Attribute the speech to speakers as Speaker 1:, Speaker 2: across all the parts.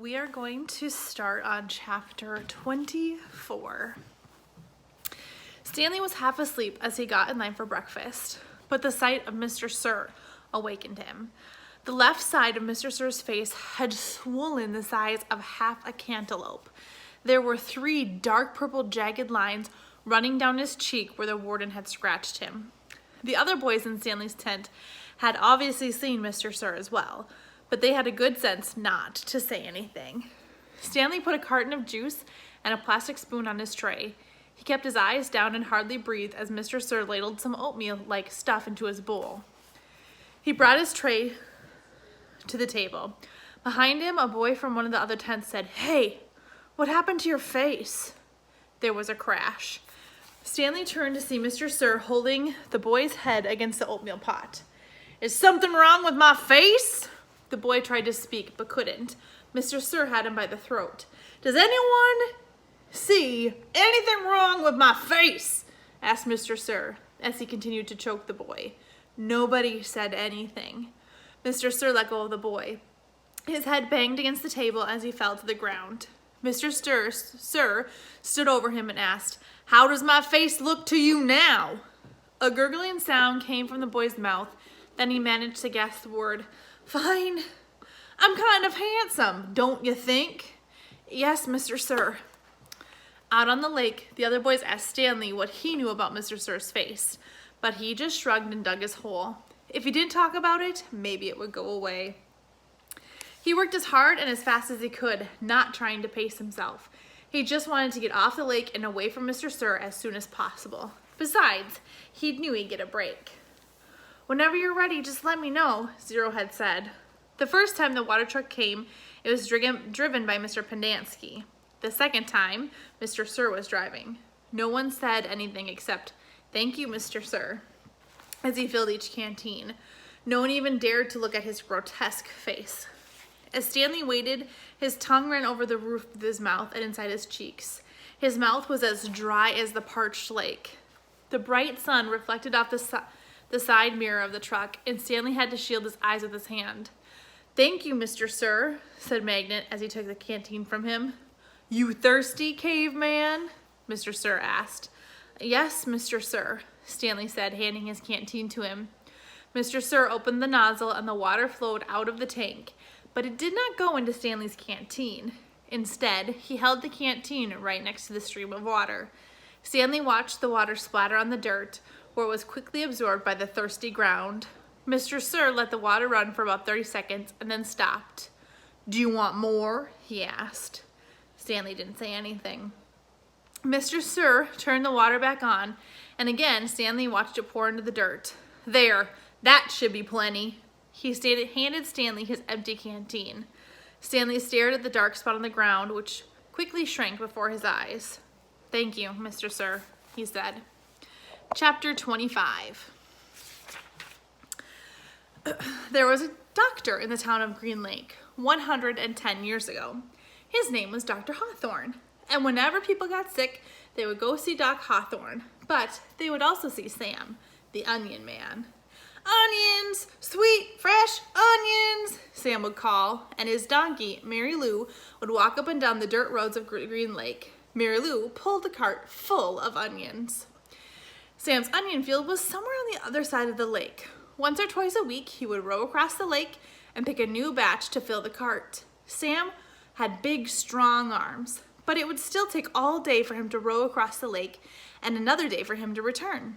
Speaker 1: We are going to start on chapter 24. Stanley was half asleep as he got in line for breakfast, but the sight of Mr. Sir awakened him. The left side of Mr. Sir's face had swollen the size of half a cantaloupe. There were 3 dark purple jagged lines running down his cheek where the warden had scratched him. The other boys in Stanley's tent had obviously seen Mr. Sir as well, but they had a good sense not to say anything. Stanley put a carton of juice and a plastic spoon on his tray. He kept his eyes down and hardly breathed as Mr. Sir ladled some oatmeal-like stuff into his bowl. He brought his tray to the table. Behind him, a boy from one of the other tents said, "Hey, what happened to your face?" There was a crash. Stanley turned to see Mr. Sir holding the boy's head against the oatmeal pot. "Is something wrong with my face?" The boy tried to speak, but couldn't. Mr. Sir had him by the throat. "Does anyone see anything wrong with my face?" asked Mr. Sir, as he continued to choke the boy. Nobody said anything. Mr. Sir let go of the boy. His head banged against the table as he fell to the ground. Mr. Sir stood over him and asked, "How does my face look to you now?" A gurgling sound came from the boy's mouth. Then he managed to gasp the word, "Fine. I'm kind of handsome, don't you think?" "Yes, Mr. Sir." Out on the lake, the other boys asked Stanley what he knew about Mr. Sir's face, but he just shrugged and dug his hole. If he didn't talk about it, maybe it would go away. He worked as hard and as fast as he could, not trying to pace himself. He just wanted to get off the lake and away from Mr. Sir as soon as possible. Besides, he knew he'd get a break. "Whenever you're ready, just let me know," Zero had said. The first time the water truck came, it was driven by Mr. Pendanski. The second time, Mr. Sir was driving. No one said anything except, "Thank you, Mr. Sir," as he filled each canteen. No one even dared to look at his grotesque face. As Stanley waited, his tongue ran over the roof of his mouth and inside his cheeks. His mouth was as dry as the parched lake. The bright sun reflected off the side mirror of the truck, and Stanley had to shield his eyes with his hand. "Thank you, Mr. Sir," said Magnet as he took the canteen from him. "You thirsty, caveman?" Mr. Sir asked. "Yes, Mr. Sir," Stanley said, handing his canteen to him. Mr. Sir opened the nozzle and the water flowed out of the tank, but it did not go into Stanley's canteen. Instead, he held the canteen right next to the stream of water. Stanley watched the water splatter on the dirt, where it was quickly absorbed by the thirsty ground. Mr. Sir let the water run for about 30 seconds and then stopped. "Do you want more?" he asked. Stanley didn't say anything. Mr. Sir turned the water back on, and again Stanley watched it pour into the dirt. "There, that should be plenty." He handed Stanley his empty canteen. Stanley stared at the dark spot on the ground, which quickly shrank before his eyes. "Thank you, Mr. Sir," he said. Chapter 25. There was a doctor in the town of Green Lake 110 years ago. His name was Dr. Hawthorne, and whenever people got sick, they would go see Doc Hawthorne, but they would also see Sam, the Onion Man. "Onions! Sweet, fresh onions!" Sam would call, and his donkey, Mary Lou, would walk up and down the dirt roads of Green Lake. Mary Lou pulled the cart full of onions. Sam's onion field was somewhere on the other side of the lake. Once or twice a week, he would row across the lake and pick a new batch to fill the cart. Sam had big, strong arms, but it would still take all day for him to row across the lake and another day for him to return.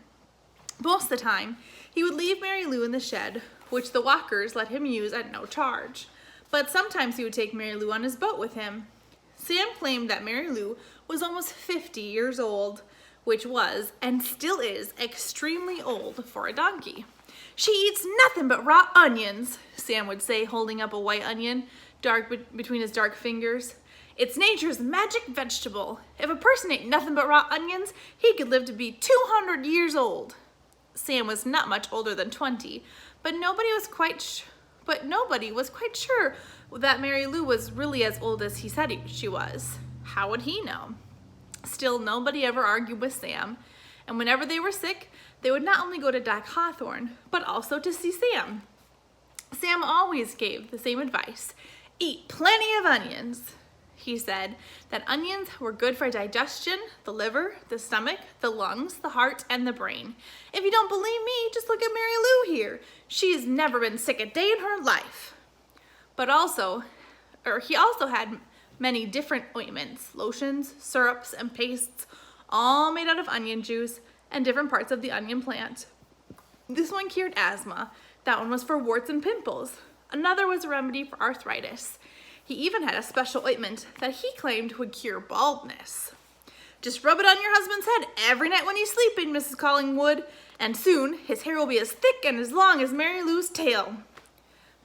Speaker 1: Most of the time, he would leave Mary Lou in the shed, which the walkers let him use at no charge. But sometimes he would take Mary Lou on his boat with him. Sam claimed that Mary Lou was almost 50 years old, which was, and still is, extremely old for a donkey. "She eats nothing but raw onions," Sam would say, holding up a white onion dark between his dark fingers. "It's nature's magic vegetable. If a person ate nothing but raw onions, he could live to be 200 years old. Sam was not much older than 20, but nobody was quite sure that Mary Lou was really as old as he said she was. How would he know? Still, nobody ever argued with Sam, and whenever they were sick, they would not only go to Doc Hawthorne, but also to see Sam. Sam always gave the same advice: Eat plenty of onions. He said that onions were good for digestion, the liver, the stomach, the lungs, the heart, and the brain. If you don't believe me, just look at Mary Lou here. She's never been sick a day in her life. He also had many different ointments, lotions, syrups, and pastes, all made out of onion juice and different parts of the onion plant. This one cured asthma. That one was for warts and pimples. Another was a remedy for arthritis. He even had a special ointment that he claimed would cure baldness. Just rub it on your husband's head every night when he's sleeping, Mrs. Collingwood, and soon his hair will be as thick and as long as Mary Lou's tail.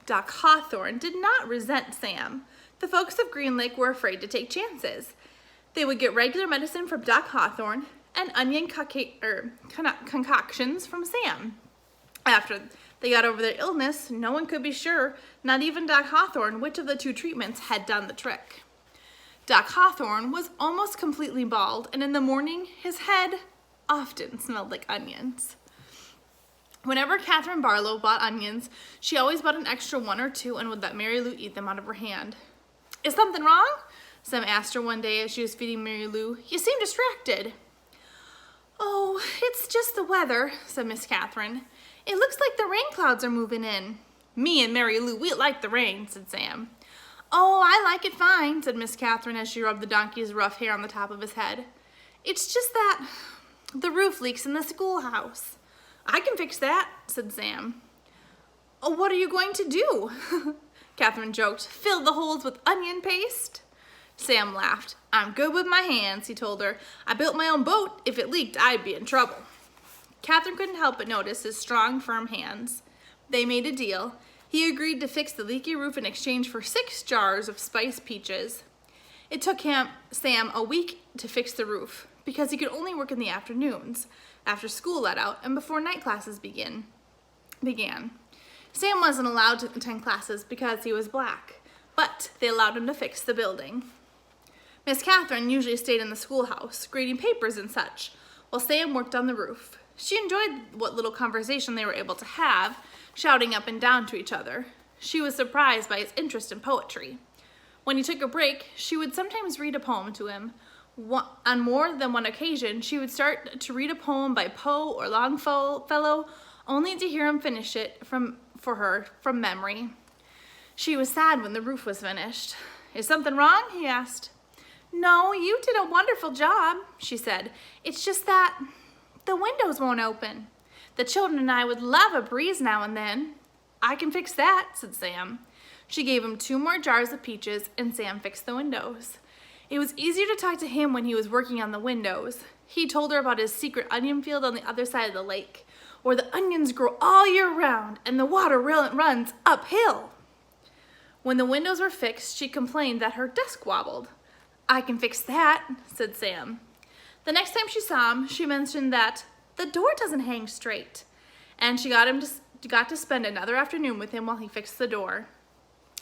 Speaker 1: Doc Hawthorne did not resent Sam. The folks of Green Lake were afraid to take chances. They would get regular medicine from Doc Hawthorne and onion concoctions from Sam. After they got over their illness, no one could be sure, not even Doc Hawthorne, which of the two treatments had done the trick. Doc Hawthorne was almost completely bald, and in the morning, his head often smelled like onions. Whenever Catherine Barlow bought onions, she always bought an extra one or two and would let Mary Lou eat them out of her hand. Is something wrong? Sam asked her one day as she was feeding Mary Lou. You seem distracted. Oh, it's just the weather, said Miss Catherine. It looks like the rain clouds are moving in. Me and Mary Lou, we like the rain, said Sam. Oh, I like it fine, said Miss Catherine as she rubbed the donkey's rough hair on the top of his head. It's just that the roof leaks in the schoolhouse. I can fix that, said Sam. Oh, what are you going to do? Catherine joked. Fill the holes with onion paste? Sam laughed. I'm good with my hands, he told her. I built my own boat. If it leaked, I'd be in trouble. Catherine couldn't help but notice his strong, firm hands. They made a deal. He agreed to fix the leaky roof in exchange for 6 jars of spiced peaches. It took Sam a week to fix the roof because he could only work in the afternoons, after school let out and before night classes began. Sam wasn't allowed to attend classes because he was black, but they allowed him to fix the building. Miss Catherine usually stayed in the schoolhouse, grading papers and such, while Sam worked on the roof. She enjoyed what little conversation they were able to have, shouting up and down to each other. She was surprised by his interest in poetry. When he took a break, she would sometimes read a poem to him. On more than one occasion, she would start to read a poem by Poe or Longfellow, only to hear him finish it for her from memory. She was sad when the roof was finished. Is something wrong? He asked. No, you did a wonderful job, she said. It's just that the windows won't open. The children and I would love a breeze now and then. I can fix that, said Sam. She gave him 2 more jars of peaches, and Sam fixed the windows. It was easier to talk to him when he was working on the windows. He told her about his secret onion field on the other side of the lake, where the onions grow all year round and the water runs uphill. When the windows were fixed, she complained that her desk wobbled. I can fix that, said Sam. The next time she saw him, she mentioned that the door doesn't hang straight, and she got to spend another afternoon with him while he fixed the door.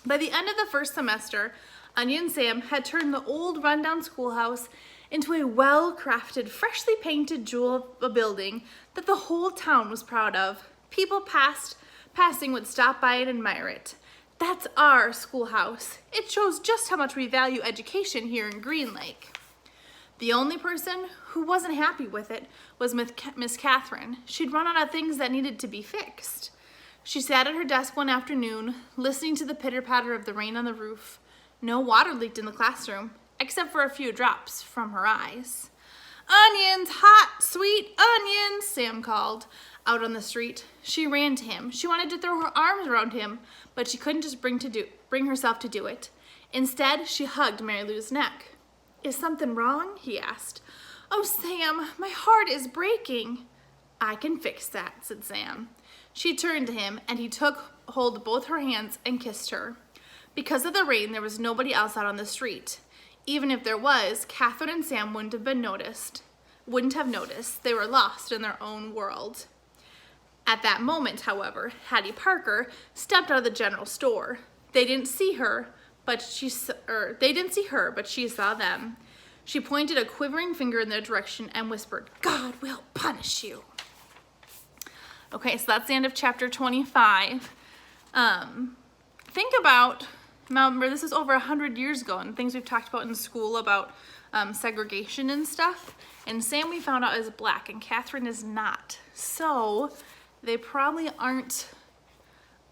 Speaker 1: By the end of the first semester, Onion Sam had turned the old rundown schoolhouse into a well-crafted, freshly painted jewel of a building that the whole town was proud of. People passing would stop by and admire it. That's our schoolhouse. It shows just how much we value education here in Green Lake. The only person who wasn't happy with it was Miss Catherine. She'd run out of things that needed to be fixed. She sat at her desk one afternoon, listening to the pitter-patter of the rain on the roof. No water leaked in the classroom, except for a few drops from her eyes. Onions, hot, sweet onions, Sam called. Out on the street, she ran to him. She wanted to throw her arms around him, but she couldn't just bring herself to do it. Instead, she hugged Mary Lou's neck. Is something wrong? He asked. Oh, Sam, my heart is breaking. I can fix that, said Sam. She turned to him, and he took hold of both her hands and kissed her. Because of the rain, there was nobody else out on the street. Even if there was, Catherine and Sam wouldn't have noticed. They were lost in their own world. At that moment, however, Hattie Parker stepped out of the general store. They didn't see her, but she saw them. She pointed a quivering finger in their direction and whispered, God will punish you. Okay, so that's the end of chapter 25. Think about Now remember, this is over 100 years ago, and things we've talked about in school about segregation and stuff. And Sam, we found out, is black, and Catherine is not. So they probably aren't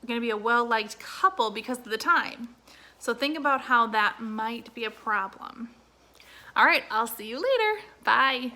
Speaker 1: going to be a well-liked couple because of the time. So think about how that might be a problem. All right, I'll see you later. Bye.